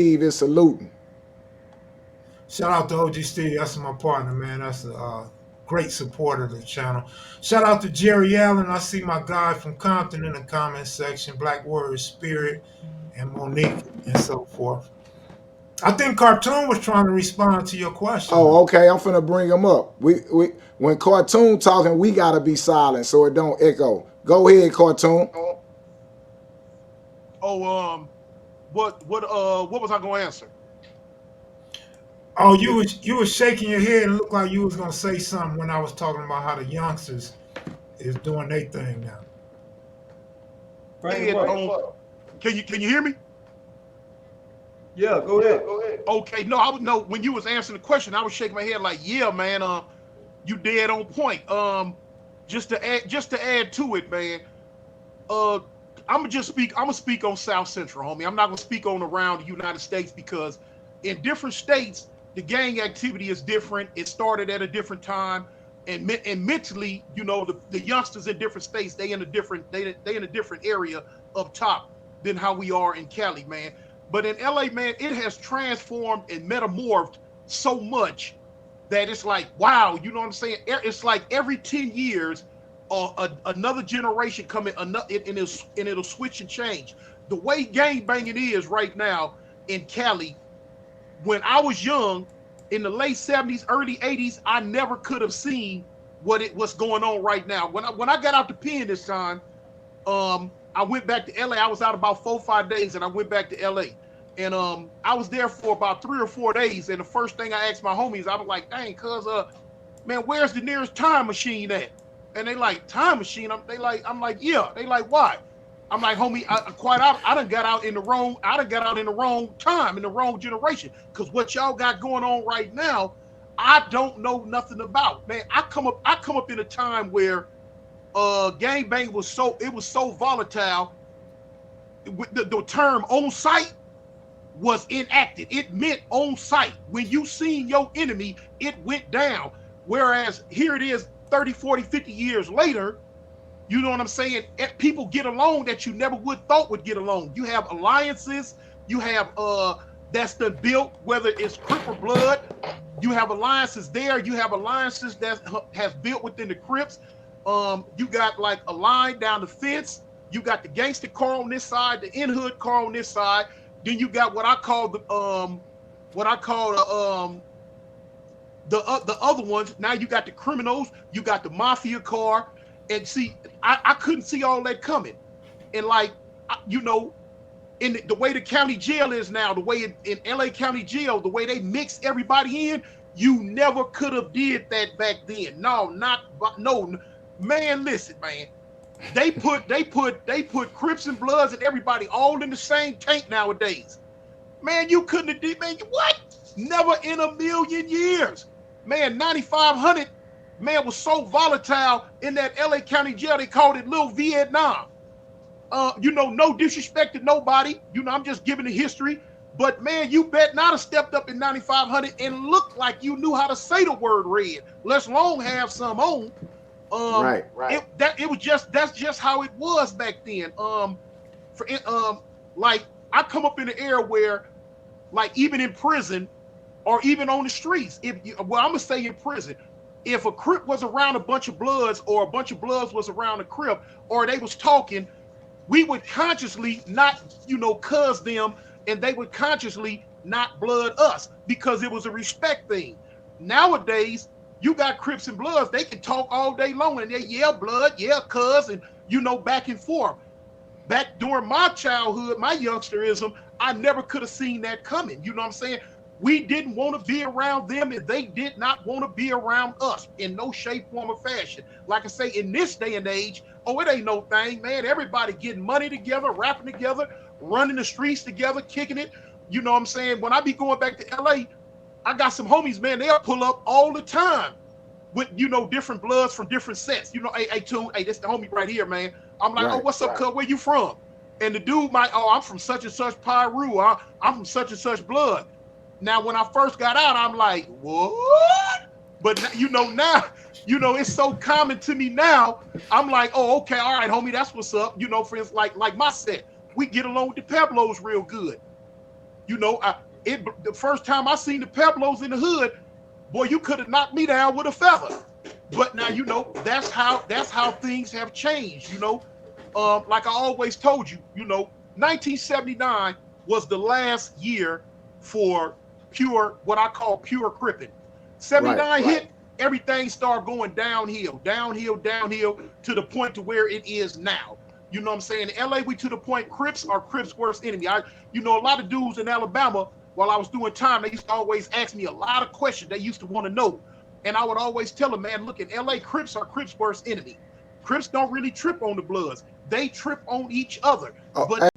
Steve is saluting. Shout out to OG Steve. That's my partner, man. That's a great supporter of the channel. Shout out to Jerry Allen. I see my guy from Compton in the comment section. Black Warrior Spirit and Monique and so forth. I think Cartoon was trying to respond to your question, Oh, though. okay. I'm finna bring him up. We when Cartoon talking, we gotta be silent so it don't echo. Go ahead, Cartoon. Oh, what was I gonna answer? Oh, you was shaking your head and looked like you was gonna say something when I was talking about how the youngsters is doing their thing now. Bring him up. Can you hear me? Yeah, go ahead. Okay, no, I would know when you was answering the question, I was shaking my head like, yeah, man, you dead on point. Just to add to it, man. I'm gonna speak on South Central, homie. I'm not gonna speak on around the United States because in different states the gang activity is different. It started at a different time, and mentally, the youngsters in different states they in a different area up top than how we are in Cali, man. But in LA, man, it has transformed and metamorphed so much that it's like, wow, you know what I'm saying? It's like every 10 years, another generation coming, and it'll switch and change. The way gang banging is right now in Cali, when I was young, in the late 70s, early 80s, I never could have seen what's going on right now. When I got out the pen this time, I went back to LA. I was out about 4 or 5 days, and I went back to LA. And I was there for about 3 or 4 days. And the first thing I asked my homies, I was like, dang, cuz, man, where's the nearest time machine at? And they like, time machine? I'm like, yeah. They like, why? I'm like, homie, I done got out in the wrong time, in the wrong generation. Cause what y'all got going on right now, I don't know nothing about. Man, I come up in a time where gang bang was so volatile. The term on site was enacted. It meant on site. When you seen your enemy, it went down. Whereas here it is 30, 40, 50 years later, you know what I'm saying? People get along that you never would thought would get along. You have alliances, you have that's been built, whether it's Crip or Blood, you have alliances there, you have alliances that has built within the Crips. You got like a line down the fence, you got the gangster car on this side, the in-hood car on this side, then you got what I call the other ones. Now you got the criminals, you got the mafia car, and see, I couldn't see all that coming. And like, in the way the county jail is now, the way in LA County Jail, the way they mix everybody in, you never could have did that back then. No, man. Listen, man. They put Crips and Bloods and everybody all in the same tank nowadays. Man, you couldn't have did, man. What? Never in a million years. Man, 9500, man, was so volatile in that LA County Jail, they called it Little Vietnam. No disrespect to nobody. I'm just giving the history. But man, you bet not have stepped up in 9500 and looked like you knew how to say the word red. Let's long have some on. Right. That's just how it was back then. Like I come up in an era where, like even in prison, or even on the streets, I'm gonna say in prison, if a Crip was around a bunch of Bloods, or a bunch of Bloods was around a Crip, or they was talking, we would consciously not, cuz them, and they would consciously not blood us because it was a respect thing. Nowadays, you got Crips and Bloods, they can talk all day long and they yeah, blood, yeah, cuz, and back and forth. Back during my childhood, my youngsterism, I never could have seen that coming. You know what I'm saying? We didn't want to be around them, and they did not want to be around us in no shape, form, or fashion. Like I say, in this day and age, it ain't no thing, man. Everybody getting money together, rapping together, running the streets together, kicking it. You know what I'm saying? When I be going back to LA, I got some homies, man, they'll pull up all the time with, different Bloods from different sets. Hey, Tune, hey, this the homie right here, man. I'm like, right, oh, what's up, cuz? Where you from? And the dude might, I'm from such and such Pyru. I'm from such and such Blood. Now, when I first got out, I'm like, what? But now, it's so common to me now. I'm like, oh, okay, all right, homie, that's what's up. For instance, like my set, we get along with the Peblos real good. You know, the first time I seen the Peblos in the hood, boy, you could have knocked me down with a feather. But now, you know, that's how things have changed, you know. Like I always told you, you know, 1979 was the last year for pure, what I call pure cripping. 79 hit, everything started going downhill to the point to where it is now. You know what I'm saying? In LA, we to the point Crips are Crips' worst enemy. You know, a lot of dudes in Alabama, while I was doing time, they used to always ask me a lot of questions they used to want to know. And I would always tell them, man, look, in LA, Crips are Crips' worst enemy. Crips don't really trip on the Bloods. They trip on each other. But